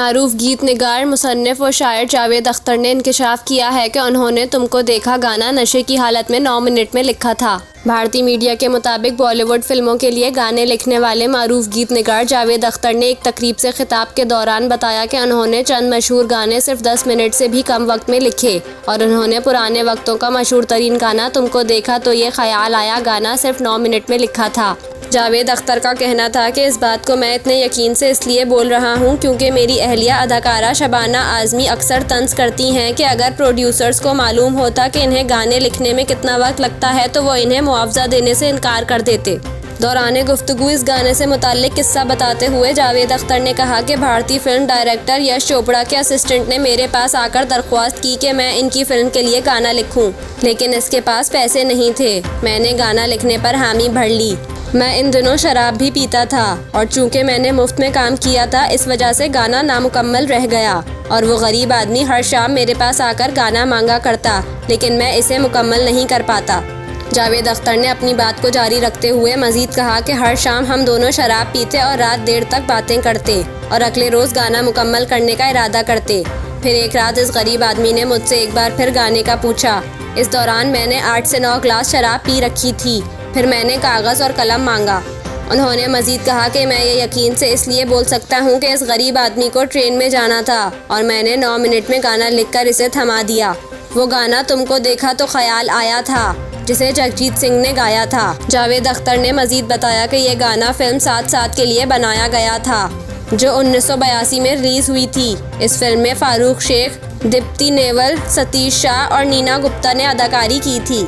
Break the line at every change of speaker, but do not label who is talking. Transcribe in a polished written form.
मारूफ गीत निगार, मुसन्निफ व शायर जावेद अख्तर ने इंकशाफ किया है कि उन्होंने तुमको देखा गाना नशे की हालत में 9 मिनट में लिखा था। भारतीय मीडिया के मुताबिक बॉलीवुड फिल्मों के लिए गाने लिखने वाले मारूफ गीत निगार जावेद अख्तर ने एक तकरीब से खिताब के दौरान बताया कि उन्होंने चंद मशहूर गाने सिर्फ 10 मिनट से भी कम वक्त में लिखे और उन्होंने पुराने वक्तों का मशहूर तरीन गाना तुमको देखा तो ये ख्याल आया गाना सिर्फ 9 मिनट में लिखा था। जावेद अख्तर का कहना था कि इस बात को मैं इतने यकीन से इसलिए बोल रहा हूँ क्योंकि मेरी अहलिया अदाकारा शबाना आज़मी अक्सर तंज करती हैं कि अगर प्रोड्यूसर्स को मालूम होता कि इन्हें गाने लिखने में कितना वक्त लगता है तो वो इन्हें मुआवजा देने से इनकार कर देते। दौरान गुफ्तगू इस गाने से मुताल्लिक किस्सा बताते हुए जावेद अख्तर ने कहा कि भारतीय फिल्म डायरेक्टर यश चोपड़ा के असिस्टेंट ने मेरे पास आकर दरख्वास्त की कि मैं इनकी फिल्म के लिए गाना लिखूं, लेकिन इसके पास पैसे नहीं थे। मैंने गाना लिखने पर हामी भर ली। मैं इन दिनों शराब भी पीता था और चूँकि मैंने मुफ्त में काम किया था इस वजह से गाना नामुकम्मल रह गया और वो गरीब आदमी हर शाम मेरे पास आकर गाना मांगा करता, लेकिन मैं इसे मुकम्मल नहीं कर पाता। जावेद अख्तर ने अपनी बात को जारी रखते हुए मजीद कहा कि हर शाम हम दोनों शराब पीते और रात देर तक बातें करते और अगले रोज़ गाना मुकम्मल करने का इरादा करते। फिर एक रात इस गरीब आदमी ने मुझसे एक बार फिर गाने का पूछा। इस दौरान मैंने 8 से 9 ग्लास शराब पी रखी थी। फिर मैंने कागज़ और कलम मांगा। उन्होंने मज़ीद कहा कि मैं ये यकीन से इसलिए बोल सकता हूँ कि इस गरीब आदमी को ट्रेन में जाना था और मैंने 9 मिनट में गाना लिखकर इसे थमा दिया। वो गाना तुमको देखा तो ख्याल आया था जिसे जगजीत सिंह ने गाया था। जावेद अख्तर ने मज़ीद बताया कि यह गाना फिल्म साथ साथ के लिए बनाया गया था जो 1982 में रिलीज़ हुई थी। इस फिल्म में फारूक शेख, दीप्ति नेवल, सतीश शाह और नीना गुप्ता ने अदाकारी की थी।